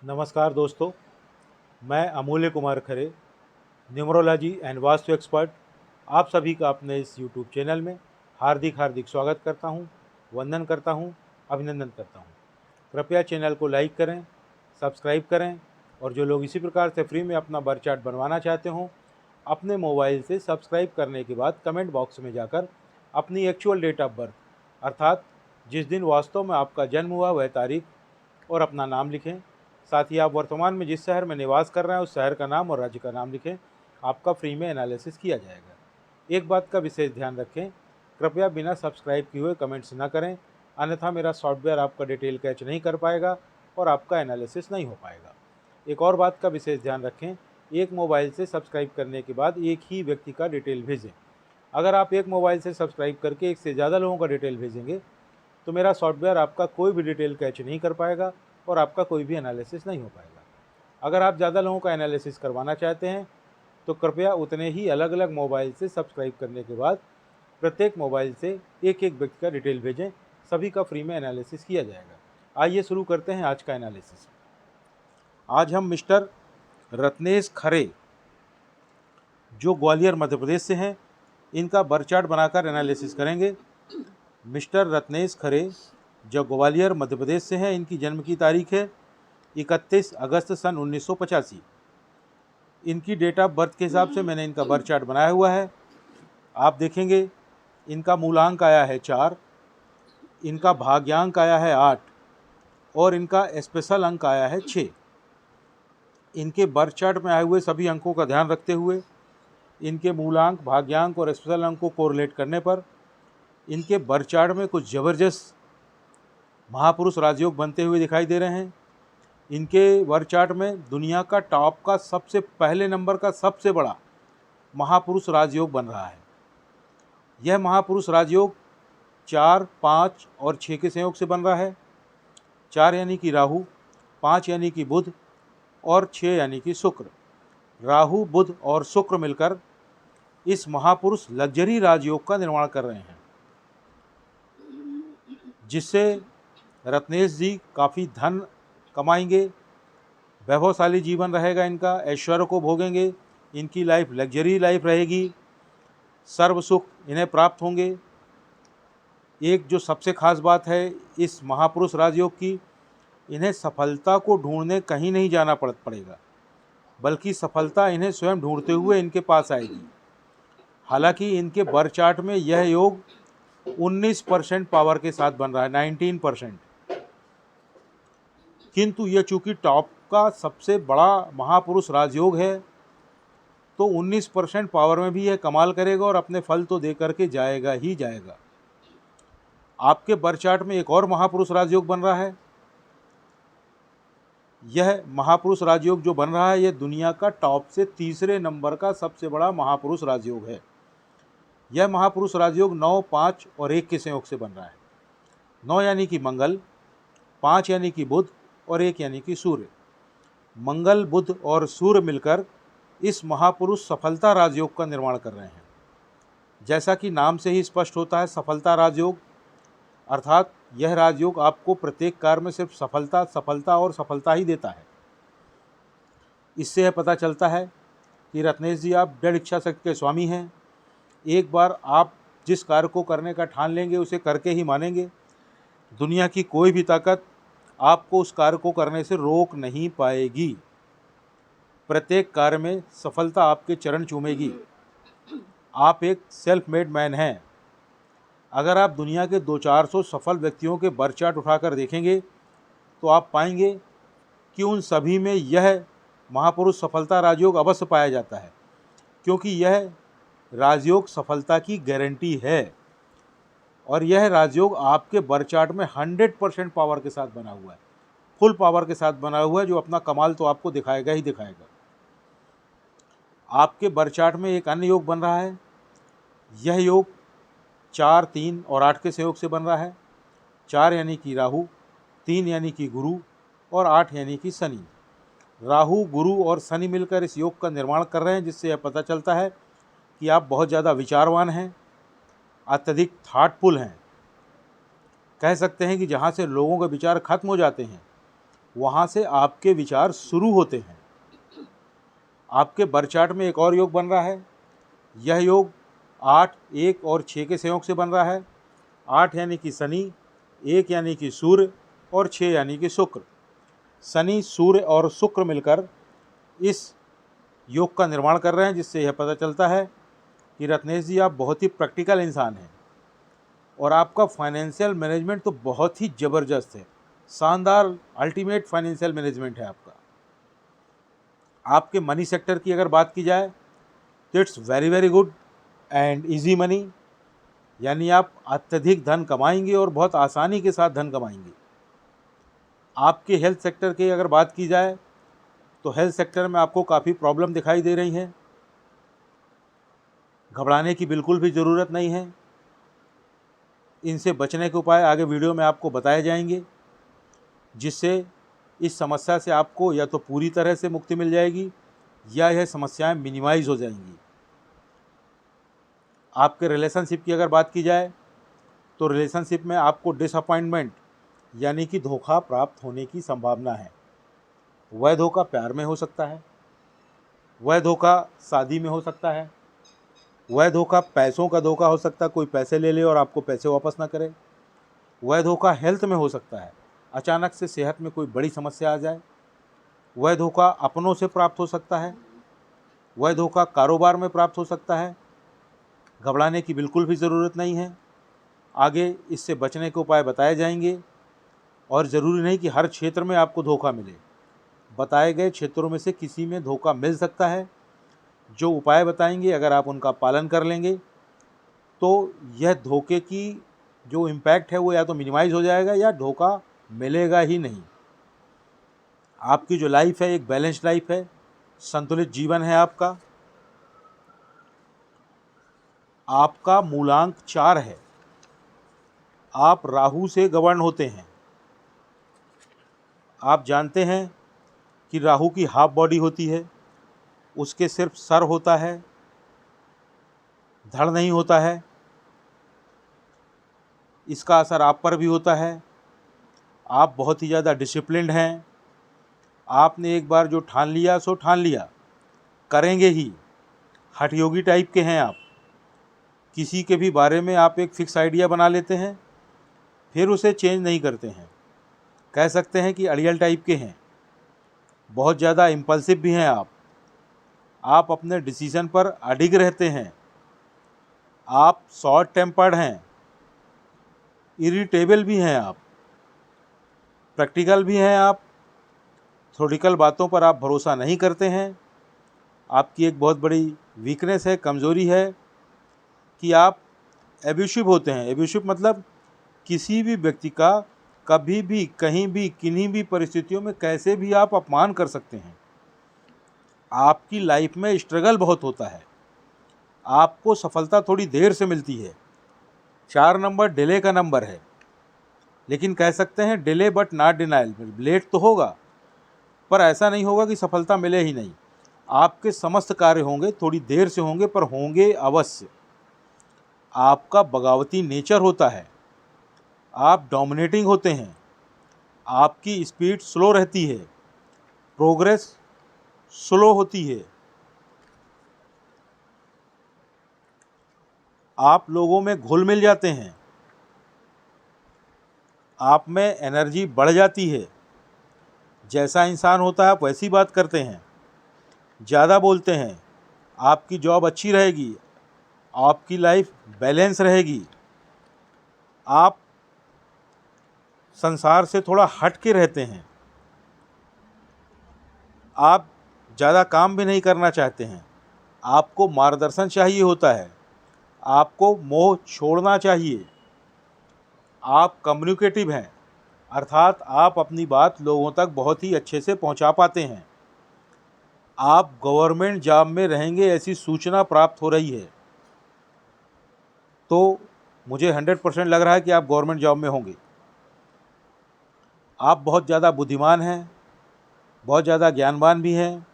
नमस्कार दोस्तों, मैं अमूल्य Kumar Khare, numerology and vastu expert, आप सभी का अपने इस यूट्यूब चैनल में हार्दिक हार्दिक स्वागत करता हूं, वंदन करता हूं, अभिनंदन करता हूं। कृपया चैनल को लाइक करें, सब्सक्राइब करें और जो लोग इसी प्रकार से फ्री में अपना बर्थ चार्ट बनवाना चाहते हों, अपने मोबाइल से सब्सक्राइब करने के बाद कमेंट बॉक्स में जाकर अपनी एक्चुअल डेट ऑफ बर्थ अर्थात जिस दिन वास्तव में आपका जन्म हुआ वह तारीख और अपना नाम लिखें। साथ ही आप वर्तमान में जिस शहर में निवास कर रहे हैं उस शहर का नाम और राज्य का नाम लिखें। आपका फ्री में एनालिसिस किया जाएगा। एक बात का विशेष ध्यान रखें, कृपया बिना सब्सक्राइब किए हुए कमेंट्स ना करें, अन्यथा मेरा सॉफ्टवेयर आपका डिटेल कैच नहीं कर पाएगा और आपका एनालिसिस नहीं हो पाएगा। एक और बात का विशेष ध्यान रखें, एक मोबाइल से सब्सक्राइब करने के बाद एक ही व्यक्ति का डिटेल भेजें। अगर आप एक मोबाइल से सब्सक्राइब करके एक से ज़्यादा लोगों का डिटेल भेजेंगे तो मेरा सॉफ्टवेयर आपका कोई भी डिटेल कैच नहीं कर पाएगा और आपका कोई भी एनालिसिस नहीं हो पाएगा। अगर आप ज़्यादा लोगों का एनालिसिस करवाना चाहते हैं तो कृपया उतने ही अलग अलग मोबाइल से सब्सक्राइब करने के बाद प्रत्येक मोबाइल से एक एक व्यक्ति का डिटेल भेजें, सभी का फ्री में एनालिसिस किया जाएगा। आइए शुरू करते हैं आज का एनालिसिस। आज हम मिस्टर रत्नेश खरे, जो ग्वालियर मध्य प्रदेश से हैं, इनका बर्थ चार्ट बनाकर एनालिसिस करेंगे। मिस्टर रत्नेश खरे जो ग्वालियर मध्य प्रदेश से हैं, इनकी जन्म की तारीख है 31 अगस्त सन 1985। इनकी डेट ऑफ बर्थ के हिसाब से मैंने इनका बर्थ चार्ट बनाया हुआ है। आप देखेंगे इनका मूलांक आया है 4, इनका भाग्यांक आया है 8 और इनका स्पेशल अंक आया है 6। इनके बर्थ चार्ट में आए हुए सभी अंकों का ध्यान रखते हुए इनके मूलांक, भाग्यांक और स्पेशल अंक को कोरिलेट करने पर इनके बर्थ चार्ट में कुछ ज़बरदस्त महापुरुष राजयोग बनते हुए दिखाई दे रहे हैं। इनके बर्थ चार्ट में दुनिया का टॉप का सबसे पहले नंबर का सबसे बड़ा महापुरुष राजयोग बन रहा है। यह महापुरुष राजयोग 4, 5 और 6 के संयोग से बन रहा है। 4 यानी कि राहु, 5 यानी कि बुध और 6 यानी कि शुक्र। राहु, बुध और शुक्र मिलकर इस महापुरुष लग्जरी राजयोग का निर्माण कर रहे हैं, जिससे रत्नेश जी काफ़ी धन कमाएंगे, वैभवशाली जीवन रहेगा इनका, ऐश्वर्य को भोगेंगे, इनकी लाइफ लग्जरी लाइफ रहेगी, सर्व सुख इन्हें प्राप्त होंगे। एक जो सबसे खास बात है इस महापुरुष राजयोग की, इन्हें सफलता को ढूंढने कहीं नहीं जाना पड़ेगा, बल्कि सफलता इन्हें स्वयं ढूंढते हुए इनके पास आएगी। हालांकि इनके बर्थ चार्ट में यह योग 19% पावर के साथ बन रहा है, 19%, किंतु यह चूँकि टॉप का सबसे बड़ा महापुरुष राजयोग है तो 19% पावर में भी यह कमाल करेगा और अपने फल तो दे करके जाएगा ही जाएगा। आपके बर्थ चार्ट में एक और महापुरुष राजयोग बन रहा है। यह महापुरुष राजयोग जो बन रहा है यह दुनिया का टॉप से तीसरे नंबर का सबसे बड़ा महापुरुष राजयोग है। यह महापुरुष राजयोग 9, 5 और 1 के संयोग से बन रहा है। 9 यानी कि मंगल, 5 यानी कि बुध और 1 यानी कि सूर्य। मंगल, बुध और सूर्य मिलकर इस महापुरुष सफलता राजयोग का निर्माण कर रहे हैं। जैसा कि नाम से ही स्पष्ट होता है, सफलता राजयोग, अर्थात यह राजयोग आपको प्रत्येक कार्य में सिर्फ सफलता, सफलता और सफलता ही देता है। इससे यह पता चलता है कि रत्नेश जी आप दृढ़ इच्छा शक्ति के स्वामी हैं। एक बार आप जिस कार्य को करने का ठान लेंगे उसे करके ही मानेंगे। दुनिया की कोई भी ताकत आपको उस कार्य को करने से रोक नहीं पाएगी। प्रत्येक कार्य में सफलता आपके चरण चूमेगी। आप एक सेल्फ मेड मैन हैं। अगर आप दुनिया के 200-400 सफल व्यक्तियों के बर्थ चार्ट उठाकर देखेंगे तो आप पाएंगे कि उन सभी में यह महापुरुष सफलता राजयोग अवश्य पाया जाता है, क्योंकि यह राजयोग सफलता की गारंटी है और यह राजयोग आपके बर्थ चार्ट में 100% पावर के साथ बना हुआ है, फुल पावर के साथ बना हुआ है, जो अपना कमाल तो आपको दिखाएगा ही दिखाएगा। आपके बर्थ चार्ट में एक अन्य योग बन रहा है। यह योग 4, 3 और 8 के संयोग से बन रहा है। 4 यानी कि राहु, 3 यानी कि गुरु और 8 यानी कि शनि। राहु, गुरु और शनि मिलकर इस योग का निर्माण कर रहे हैं, जिससे यह पता चलता है कि आप बहुत ज़्यादा विचारवान हैं, अत्यधिक थाटफुल हैं। कह सकते हैं कि जहाँ से लोगों के विचार खत्म हो जाते हैं वहाँ से आपके विचार शुरू होते हैं। आपके बर्थ चार्ट में एक और योग बन रहा है। यह योग 8, 1 और 6 के संयोग से बन रहा है। 8 यानी कि शनि, 1 यानी कि सूर्य और 6 यानी कि शुक्र। शनि, सूर्य और शुक्र मिलकर इस योग का निर्माण कर रहे हैं, जिससे यह पता चलता है कि रत्नेश जी आप बहुत ही प्रैक्टिकल इंसान हैं और आपका फाइनेंशियल मैनेजमेंट तो बहुत ही ज़बरदस्त है। शानदार अल्टीमेट फाइनेंशियल मैनेजमेंट है आपका। आपके मनी सेक्टर की अगर बात की जाए तो it's very very good and easy money, यानी आप अत्यधिक धन कमाएंगे और बहुत आसानी के साथ धन कमाएंगे। आपके हेल्थ सेक्टर की अगर बात की जाए तो हेल्थ सेक्टर में आपको काफ़ी प्रॉब्लम दिखाई दे रही हैं। घबराने की बिल्कुल भी ज़रूरत नहीं है। इनसे बचने के उपाय आगे वीडियो में आपको बताए जाएंगे, जिससे इस समस्या से आपको या तो पूरी तरह से मुक्ति मिल जाएगी या यह समस्याएं मिनिमाइज़ हो जाएंगी। आपके रिलेशनशिप की अगर बात की जाए तो रिलेशनशिप में आपको डिसअपॉइंटमेंट यानी कि धोखा प्राप्त होने की संभावना है। वह धोखा प्यार में हो सकता है, वह धोखा शादी में हो सकता है, वह धोखा पैसों का धोखा हो सकता है, कोई पैसे ले ले और आपको पैसे वापस ना करे। वह धोखा हेल्थ में हो सकता है, अचानक से सेहत में कोई बड़ी समस्या आ जाए। वह धोखा अपनों से प्राप्त हो सकता है, वह धोखा कारोबार में प्राप्त हो सकता है। घबराने की बिल्कुल भी ज़रूरत नहीं है। आगे इससे बचने के उपाय बताए जाएंगे और ज़रूरी नहीं कि हर क्षेत्र में आपको धोखा मिले। बताए गए क्षेत्रों में से किसी में धोखा मिल सकता है। जो उपाय बताएंगे अगर आप उनका पालन कर लेंगे तो यह धोखे की जो इम्पैक्ट है वो या तो मिनिमाइज़ हो जाएगा या धोखा मिलेगा ही नहीं। आपकी जो लाइफ है एक बैलेंस्ड लाइफ है, संतुलित जीवन है आपका। आपका मूलांक 4 है। आप राहु से गवर्न होते हैं। आप जानते हैं कि राहु की हाफ बॉडी होती है, उसके सिर्फ सर होता है, धड़ नहीं होता है। इसका असर आप पर भी होता है। आप बहुत ही ज़्यादा डिसिप्लिन्ड हैं। आपने एक बार जो ठान लिया सो ठान लिया, करेंगे ही। हठयोगी टाइप के हैं आप। किसी के भी बारे में आप एक फिक्स आइडिया बना लेते हैं, फिर उसे चेंज नहीं करते हैं। कह सकते हैं कि अड़ियल टाइप के हैं। बहुत ज़्यादा इम्पल्सिव भी हैं आप। आप अपने डिसीजन पर अडिग रहते हैं। आप शॉर्ट टेम्पर्ड हैं, इरिटेबल भी हैं आप, प्रैक्टिकल भी हैं आप। थ्योरेटिकल बातों पर आप भरोसा नहीं करते हैं। आपकी एक बहुत बड़ी वीकनेस है, कमज़ोरी है कि आप एब्यूसिव होते हैं। एब्यूसिव मतलब किसी भी व्यक्ति का कभी भी कहीं भी किन्हीं भी परिस्थितियों में कैसे भी आप अपमान कर सकते हैं। आपकी लाइफ में स्ट्रगल बहुत होता है। आपको सफलता थोड़ी देर से मिलती है। 4 नंबर डिले का नंबर है, लेकिन कह सकते हैं delay but not denial. Late तो होगा पर ऐसा नहीं होगा कि सफलता मिले ही नहीं। आपके समस्त कार्य होंगे, थोड़ी देर से होंगे पर होंगे अवश्य। आपका बगावती नेचर होता है। आप डोमिनेटिंग होते हैं। आपकी स्पीड स्लो रहती है, प्रोग्रेस स्लो होती है। आप लोगों में घुल मिल जाते हैं। आप में एनर्जी बढ़ जाती है। जैसा इंसान होता है आप वैसी बात करते हैं, ज़्यादा बोलते हैं। आपकी जॉब अच्छी रहेगी, आपकी लाइफ बैलेंस रहेगी। आप संसार से थोड़ा हट के रहते हैं। आप ज़्यादा काम भी नहीं करना चाहते हैं। आपको मार्गदर्शन चाहिए होता है। आपको मोह छोड़ना चाहिए। आप कम्युनिकेटिव हैं, अर्थात आप अपनी बात लोगों तक बहुत ही अच्छे से पहुंचा पाते हैं। आप गवर्नमेंट जॉब में रहेंगे ऐसी सूचना प्राप्त हो रही है, तो मुझे 100% लग रहा है कि आप गवर्नमेंट जॉब में होंगे। आप बहुत ज़्यादा बुद्धिमान हैं, बहुत ज़्यादा ज्ञानवान भी हैं।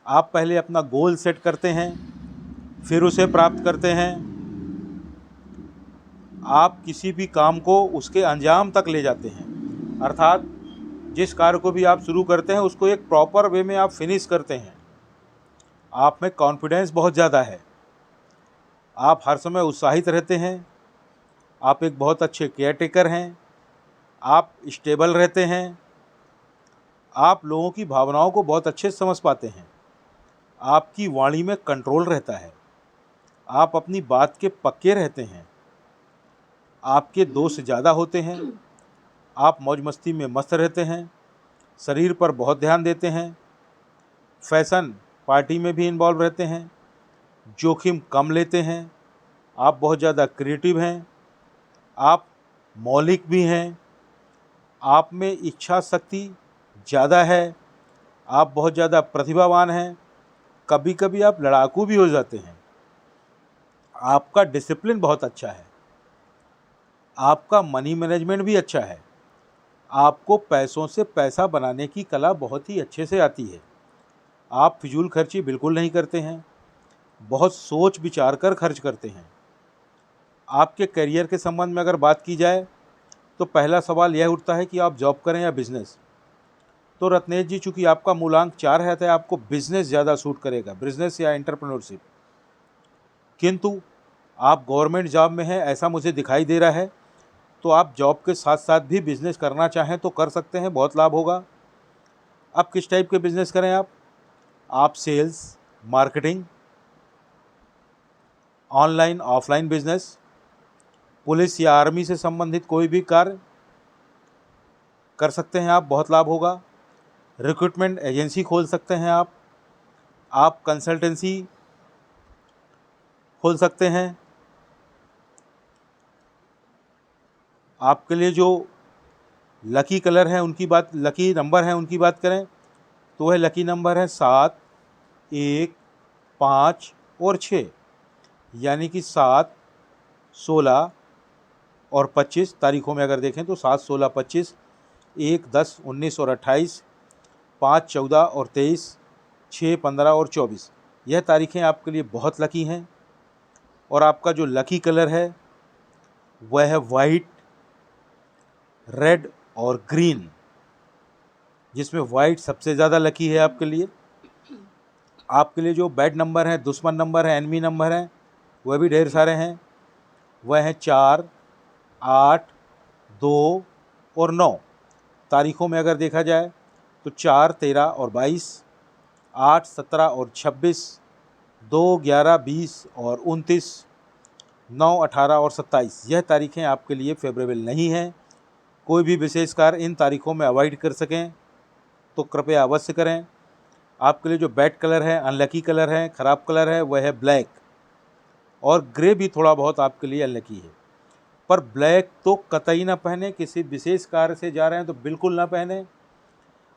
आप पहले अपना गोल सेट करते हैं, फिर उसे प्राप्त करते हैं। आप किसी भी काम को उसके अंजाम तक ले जाते हैं, अर्थात जिस कार्य को भी आप शुरू करते हैं उसको एक प्रॉपर वे में आप फिनिश करते हैं। आप में कॉन्फिडेंस बहुत ज़्यादा है, आप हर समय उत्साहित रहते हैं, आप एक बहुत अच्छे केयर टेकर हैं, आप स्टेबल रहते हैं, आप लोगों की भावनाओं को बहुत अच्छे से समझ पाते हैं, आपकी वाणी में कंट्रोल रहता है, आप अपनी बात के पक्के रहते हैं, आपके दोस्त ज़्यादा होते हैं, आप मौज मस्ती में मस्त रहते हैं, शरीर पर बहुत ध्यान देते हैं, फैशन पार्टी में भी इन्वॉल्व रहते हैं, जोखिम कम लेते हैं, आप बहुत ज़्यादा क्रिएटिव हैं, आप मौलिक भी हैं, आप में इच्छा शक्ति ज़्यादा है, आप बहुत ज़्यादा प्रतिभावान हैं, कभी कभी आप लड़ाकू भी हो जाते हैं, आपका डिसिप्लिन बहुत अच्छा है, आपका मनी मैनेजमेंट भी अच्छा है, आपको पैसों से पैसा बनाने की कला बहुत ही अच्छे से आती है, आप फिजूल खर्ची बिल्कुल नहीं करते हैं, बहुत सोच विचार कर खर्च करते हैं। आपके करियर के संबंध में अगर बात की जाए तो पहला सवाल यह उठता है कि आप जॉब करें या बिजनेस। तो रत्नेश जी, चूँकि आपका मूलांक 4 है तो आपको बिजनेस ज़्यादा सूट करेगा, बिजनेस या एंटरप्रेन्योरशिप। किंतु आप गवर्नमेंट जॉब में हैं ऐसा मुझे दिखाई दे रहा है, तो आप जॉब के साथ साथ भी बिजनेस करना चाहें तो कर सकते हैं, बहुत लाभ होगा। अब किस टाइप के बिजनेस करें आप sales, marketing, online offline business, police या आर्मी से संबंधित कोई भी कार्य कर सकते हैं आप, बहुत लाभ होगा। रिक्रूटमेंट एजेंसी खोल सकते हैं आप कंसल्टेंसी खोल सकते हैं। आपके लिए जो लकी कलर है उनकी बात, लकी नंबर है उनकी बात करें तो वह लकी नंबर है 7, 1, 5 और 6, यानी कि 7, 16 और 25 तारीखों में अगर देखें तो 7, 16, 25, 1, 10, 19 और 28, 5, 14 और 23, 6, 15 और 24, यह तारीखें आपके लिए बहुत लकी हैं। और आपका जो लकी कलर है वह है वाइट, रेड और ग्रीन, जिसमें वाइट सबसे ज़्यादा लकी है आपके लिए। आपके लिए जो बैड नंबर है, दुश्मन नंबर है, एनमी नंबर है, वह भी ढेर सारे हैं। वह हैं 4, 8, 2 और 9 तारीखों में अगर देखा जाए तो 4, 13 और 22, 8, 17 और 26, 2, 11, 20 और 29, 9, 18 और 27, यह तारीखें आपके लिए फेवरेबल नहीं हैं। कोई भी विशेष कार्य इन तारीखों में अवॉइड कर सकें तो कृपया अवश्य करें। आपके लिए जो बैड कलर है, अनलकी कलर है, ख़राब कलर है, वह है ब्लैक, और ग्रे भी थोड़ा बहुत आपके लिए अनलकी है। पर ब्लैक तो कतई ना पहने, किसी विशेष कार्य से जा रहे हैं तो बिल्कुल ना पहने,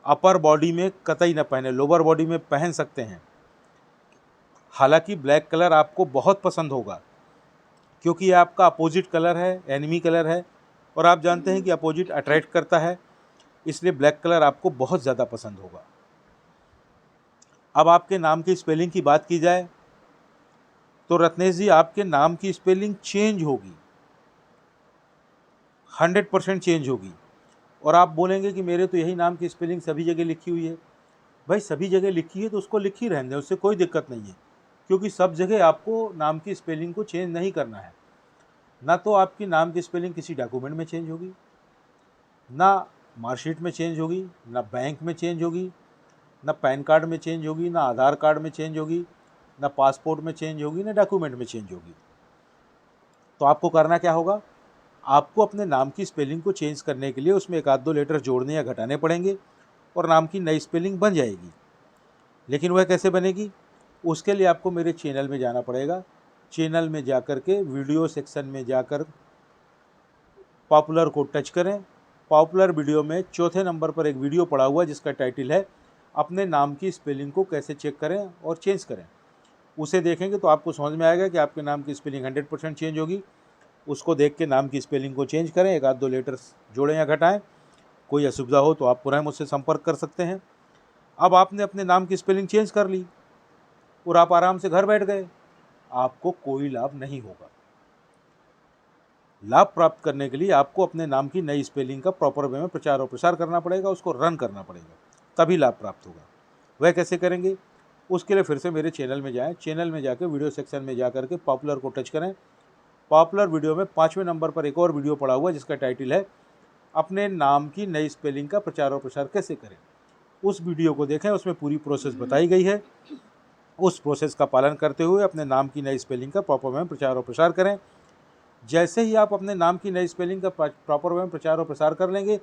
अपर बॉडी में कतई ना पहने, लोअर बॉडी में पहन सकते हैं। हालांकि ब्लैक कलर आपको बहुत पसंद होगा क्योंकि ये आपका अपोजिट कलर है, एनिमी कलर है, और आप जानते हैं कि अपोजिट अट्रैक्ट करता है, इसलिए ब्लैक कलर आपको बहुत ज़्यादा पसंद होगा। अब आपके नाम की स्पेलिंग की बात की जाए तो रत्नेश जी, आपके नाम की स्पेलिंग चेंज होगी, 100% चेंज होगी। और आप बोलेंगे कि मेरे तो यही नाम की स्पेलिंग सभी जगह लिखी हुई है। भाई सभी जगह लिखी है तो उसको लिखी रहने दें, उससे कोई दिक्कत नहीं है, क्योंकि सब जगह आपको नाम की स्पेलिंग को चेंज नहीं करना है। ना तो आपकी नाम की स्पेलिंग किसी डॉक्यूमेंट में चेंज होगी, ना मार्कशीट में चेंज होगी, ना बैंक में चेंज होगी, ना पैन कार्ड में चेंज होगी, ना आधार कार्ड में चेंज होगी, ना पासपोर्ट में चेंज होगी, ना डॉक्यूमेंट में चेंज होगी। तो आपको करना क्या होगा, आपको अपने नाम की स्पेलिंग को चेंज करने के लिए उसमें एक आध दो लेटर जोड़ने या घटाने पड़ेंगे और नाम की नई स्पेलिंग बन जाएगी। लेकिन वह कैसे बनेगी, उसके लिए आपको मेरे चैनल में जाना पड़ेगा। चैनल में जाकर के वीडियो सेक्शन में जाकर पॉपुलर को टच करें। पॉपुलर वीडियो में चौथे नंबर पर एक वीडियो पड़ा हुआ है जिसका टाइटल है अपने नाम की स्पेलिंग को कैसे चेक करें और चेंज करें। उसे देखेंगे तो आपको समझ में आएगा कि आपके नाम की स्पेलिंग 100% चेंज होगी। उसको देख के नाम की स्पेलिंग को चेंज करें, एक आध दो लेटर्स जोड़ें या घटाएं। कोई असुविधा हो तो आप पुनः मुझसे संपर्क कर सकते हैं। अब आपने अपने नाम की स्पेलिंग चेंज कर ली और आप आराम से घर बैठ गए, आपको कोई लाभ नहीं होगा। लाभ प्राप्त करने के लिए आपको अपने नाम की नई स्पेलिंग का प्रॉपर वे में प्रचार और प्रसार करना पड़ेगा, उसको रन करना पड़ेगा, तभी लाभ प्राप्त होगा। वह कैसे करेंगे? उसके लिए फिर से मेरे चैनल में जाएं, चैनल में जाकर वीडियो सेक्शन में जा करके पॉपुलर को टच करें। पॉपुलर वीडियो में 5वें नंबर पर एक और वीडियो पड़ा हुआ है जिसका टाइटल है अपने नाम की नई स्पेलिंग का प्रचार और प्रसार कैसे करें। उस वीडियो को देखें, उसमें पूरी प्रोसेस बताई गई है। उस प्रोसेस का पालन करते हुए अपने नाम की नई स्पेलिंग का प्रॉपर वे में प्रचार और प्रसार करें। जैसे ही आप अपने नाम की नई स्पेलिंग का प्रॉपर वे में प्रचार और प्रसार कर लेंगे,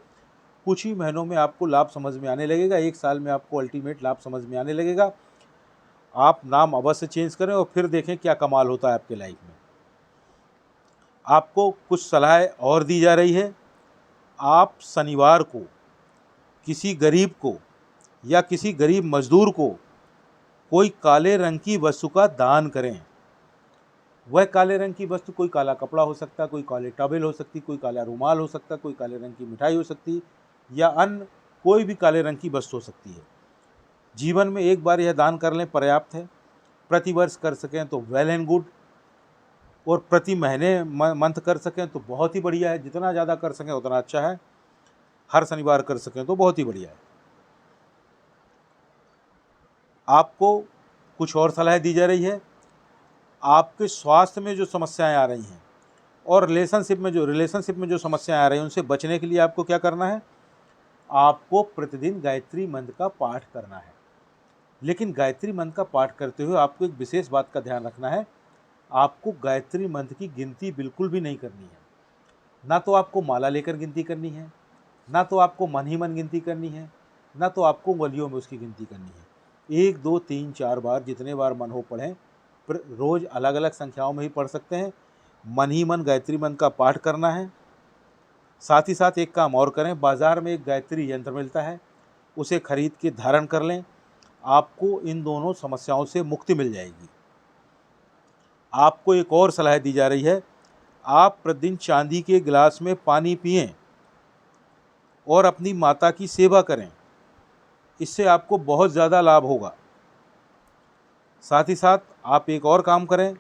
कुछ ही महीनों में आपको लाभ समझ में आने लगेगा, 1 साल में आपको अल्टीमेट लाभ समझ में आने लगेगा। आप नाम अवश्य चेंज करें और फिर देखें क्या कमाल होता है आपके लाइफ में। आपको कुछ सलाह और दी जा रही है। आप शनिवार को किसी गरीब को या किसी गरीब मजदूर को कोई काले रंग की वस्तु का दान करें। वह काले रंग की वस्तु कोई काला कपड़ा हो सकता है, कोई काले टॉवेल हो सकती, कोई काला रुमाल हो सकता, कोई काले रंग की मिठाई हो सकती, या अन्य कोई भी काले रंग की वस्तु हो सकती है। जीवन में एक बार यह दान कर लें, पर्याप्त है। प्रतिवर्ष कर सकें तो वेल एंड गुड, और प्रति महीने मंथ कर सकें तो बहुत ही बढ़िया है। जितना ज़्यादा कर सकें उतना अच्छा है। हर शनिवार कर सकें तो बहुत ही बढ़िया है। आपको कुछ और सलाह दी जा रही है। आपके स्वास्थ्य में जो समस्याएं आ रही हैं और रिलेशनशिप में जो समस्याएं आ रही हैं, उनसे बचने के लिए आपको क्या करना है? आपको प्रतिदिन गायत्री मंत्र का पाठ करना है। लेकिन गायत्री मंत्र का पाठ करते हुए आपको एक विशेष बात का ध्यान रखना है। आपको गायत्री मंत्र की गिनती बिल्कुल भी नहीं करनी है। ना तो आपको माला लेकर गिनती करनी है, ना तो आपको मन ही मन गिनती करनी है, ना तो आपको उंगलियों में उसकी गिनती करनी है। 1 2 3 4 बार, जितने बार मन हो पढ़ें। रोज़ अलग अलग संख्याओं में ही पढ़ सकते हैं। मन ही मन गायत्री मंत्र का पाठ करना है। साथ ही साथ एक काम और करें, बाज़ार में एक गायत्री यंत्र मिलता है, उसे खरीद के धारण कर लें। आपको इन दोनों समस्याओं से मुक्ति मिल जाएगी। आपको एक और सलाह दी जा रही है। आप प्रतिदिन चांदी के गिलास में पानी पिएं और अपनी माता की सेवा करें। इससे आपको बहुत ज़्यादा लाभ होगा। साथ ही साथ आप एक और काम करें,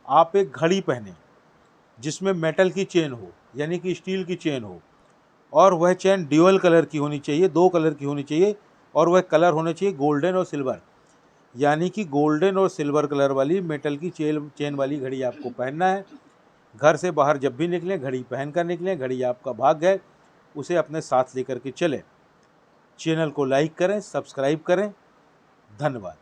आप एक घड़ी पहनें जिसमें मेटल की चेन हो, यानी कि स्टील की चेन हो, और वह चेन ड्यूअल कलर की होनी चाहिए, 2 कलर की होनी चाहिए, और वह कलर होने चाहिए गोल्डन और सिल्वर। यानी कि गोल्डन और सिल्वर कलर वाली मेटल की चेन वाली घड़ी आपको पहनना है। घर से बाहर जब भी निकलें घड़ी पहन कर निकलें। घड़ी आपका भाग्य है, उसे अपने साथ लेकर के चलें। चैनल को लाइक करें, सब्सक्राइब करें। धन्यवाद।